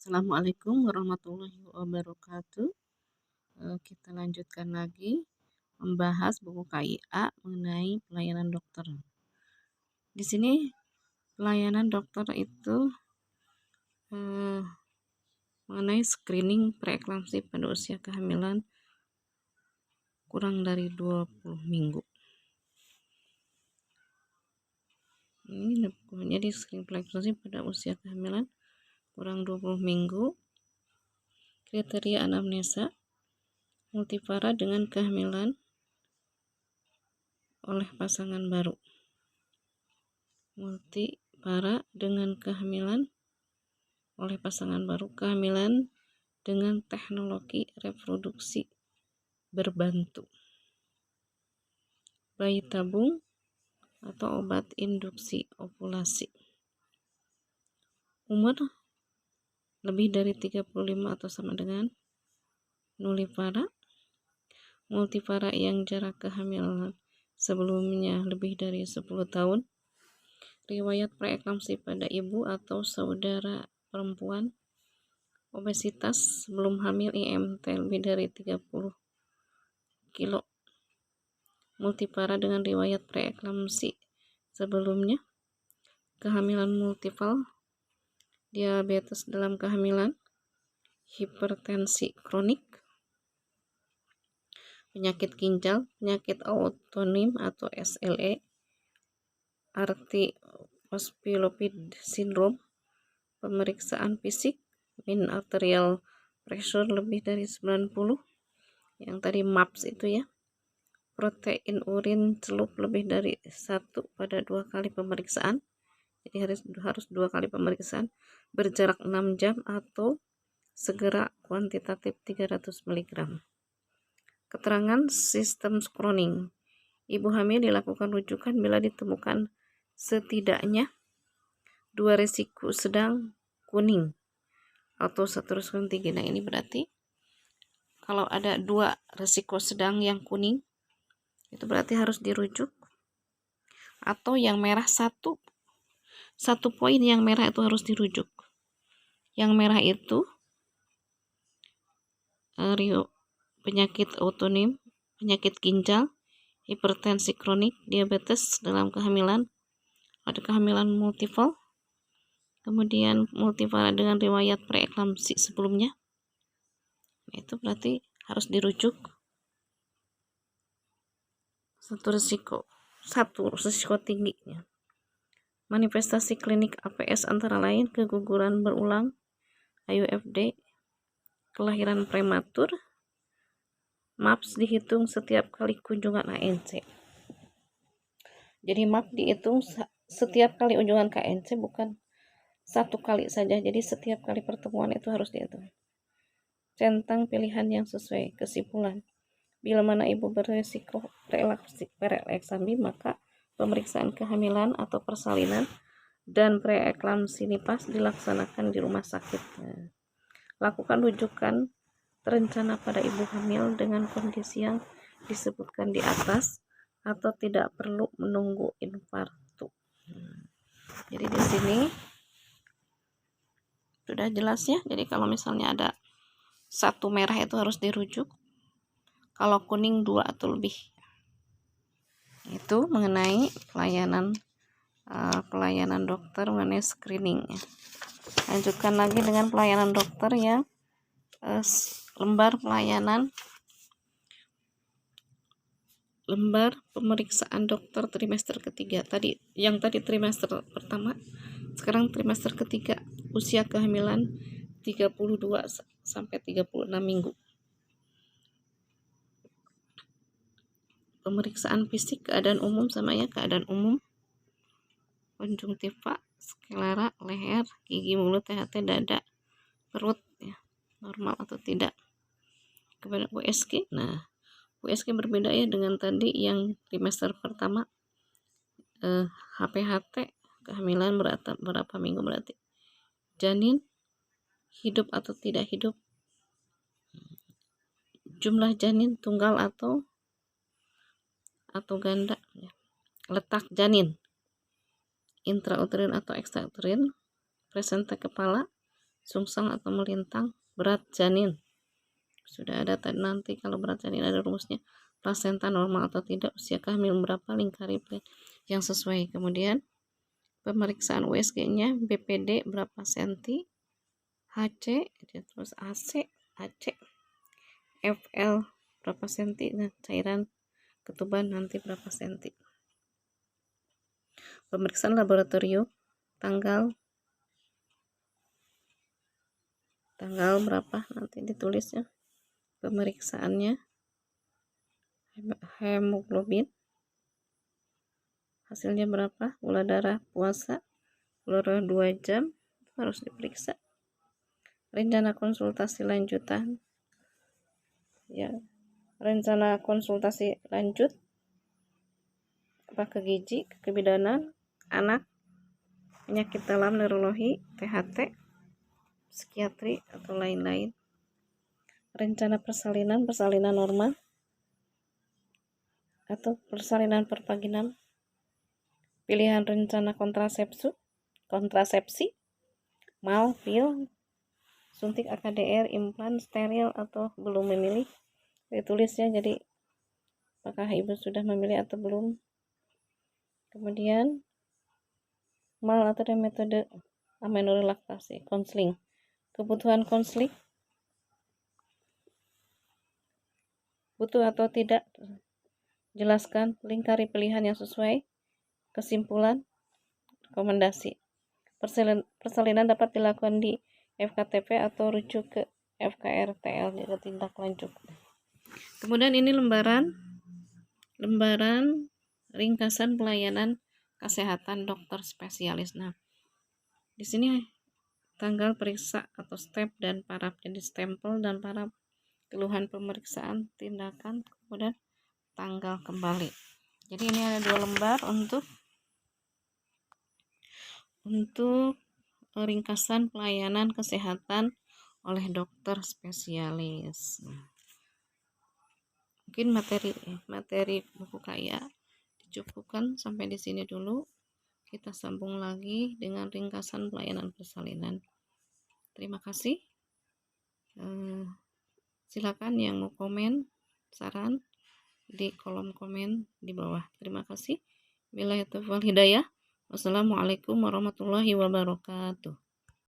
Assalamualaikum warahmatullahi wabarakatuh. Kita lanjutkan lagi membahas buku KIA mengenai pelayanan dokter. Di sini pelayanan dokter itu mengenai screening preeklamsi pada usia kehamilan kurang dari 20 minggu. Ini jadi screening preeklamsi pada usia kehamilan kurang 20 minggu. Kriteria anamnesa multivara dengan kehamilan oleh pasangan baru. Multivara dengan kehamilan oleh pasangan baru, kehamilan dengan teknologi reproduksi berbantu, bayi tabung atau obat induksi ovulasi, umur lebih dari 35 atau sama dengan nulivara, multivara yang jarak kehamilan sebelumnya lebih dari 10 tahun, riwayat preeklamsi pada ibu atau saudara perempuan, obesitas sebelum hamil, IMT lebih dari 30 kilo, multivara dengan riwayat preeklamsi sebelumnya, kehamilan multiple, diabetes dalam kehamilan, hipertensi kronik, penyakit ginjal, penyakit autoimun atau SLE, arteriospilopid syndrome, pemeriksaan fisik, mean arterial pressure lebih dari 90, yang tadi MAPS itu ya, protein urin celup lebih dari 1 pada 2 kali pemeriksaan, jadi harus 2 kali pemeriksaan, berjarak 6 jam atau segera kuantitatif 300 mg. Keterangan sistem screening. Ibu hamil dilakukan rujukan bila ditemukan setidaknya 2 risiko sedang kuning atau satu risiko tinggi. Nah, ini berarti kalau ada 2 risiko sedang yang kuning itu berarti harus dirujuk, atau yang merah satu poin yang merah itu harus dirujuk. Yang merah itu penyakit autoimun, penyakit ginjal, hipertensi kronik, diabetes dalam kehamilan, ada kehamilan multiple, kemudian multivara dengan riwayat preeklamsi sebelumnya. Itu berarti harus dirujuk satu risiko tingginya. Manifestasi klinik APS antara lain keguguran berulang, IUFD, kelahiran prematur, MAPS dihitung setiap kali kunjungan ANC. Jadi MAPS dihitung setiap kali kunjungan ke ANC, bukan satu kali saja. Jadi setiap kali pertemuan itu harus dihitung. Centang pilihan yang sesuai. Kesimpulan, bila mana ibu berisiko preeklamsi, maka pemeriksaan kehamilan atau persalinan dan preeklamsi NIPAS dilaksanakan di rumah sakit. Lakukan rujukan terencana pada ibu hamil dengan kondisi yang disebutkan di atas atau tidak perlu menunggu infarktu. Jadi di sini sudah jelas ya. Jadi kalau misalnya ada satu merah itu harus dirujuk, kalau kuning 2 atau lebih. Itu mengenai pelayanan dokter mengenai screening. Lanjutkan lagi dengan pelayanan dokter yang lembar pemeriksaan dokter trimester ketiga. Yang tadi trimester pertama, sekarang trimester ketiga, usia kehamilan 32 sampai 36 minggu. Pemeriksaan fisik, keadaan umum sama ya, keadaan umum, konjungtiva, sklera, leher, gigi, mulut, THT, dada, perut ya, normal atau tidak. Kepada USG, nah USG berbeda ya dengan tadi yang trimester pertama. HPHT, kehamilan berapa minggu berarti, janin hidup atau tidak hidup, jumlah janin tunggal atau ganda ya. Letak janin intrauterin atau ekstrauterin, presenta kepala, sungsang atau melintang, berat janin. Sudah ada nanti kalau berat janin ada rumusnya, plasenta normal atau tidak, usia kehamilan berapa, lingkari yang sesuai. Kemudian pemeriksaan USG-nya, BPD berapa senti, HC, terus AC, FL berapa senti, nah cairan ketuban nanti berapa senti. Pemeriksaan laboratorium, tanggal berapa nanti ditulisnya. Pemeriksaannya, hemoglobin hasilnya berapa, gula darah puasa, gula darah 2 jam harus diperiksa. Rencana konsultasi lanjutan, ya, rencana konsultasi lanjut apa ke gizi, kebidanan anak, penyakit dalam, neurologi, THT, psikiatri atau lain-lain. Rencana persalinan normal atau persalinan pervaginam, pilihan rencana kontrasepsi, mal, pil, suntik AKDR, implan, steril atau belum memilih. Ditulisnya jadi apakah ibu sudah memilih atau belum. Kemudian mal atau metode amenorelaksasi, konseling, kebutuhan konseling, butuh atau tidak, jelaskan, lingkari pilihan yang sesuai, kesimpulan, rekomendasi. Persalinan dapat dilakukan di FKTP atau rujuk ke FKRTL jika tindak lanjut. Kemudian ini lembaran ringkasan pelayanan kesehatan dokter spesialis. Nah, di sini tanggal periksa atau step dan paraf, jadi stempel dan paraf, keluhan pemeriksaan, tindakan, kemudian tanggal kembali. Jadi ini ada 2 lembar untuk ringkasan pelayanan kesehatan oleh dokter spesialis. Mungkin materi buku kaya dicukupkan sampai di sini dulu. Kita sambung lagi dengan ringkasan pelayanan persalinan. Terima kasih. Silakan yang mau komen, saran di kolom komen di bawah. Terima kasih. Billahi taufiq wal hidayah. Wassalamualaikum warahmatullahi wabarakatuh.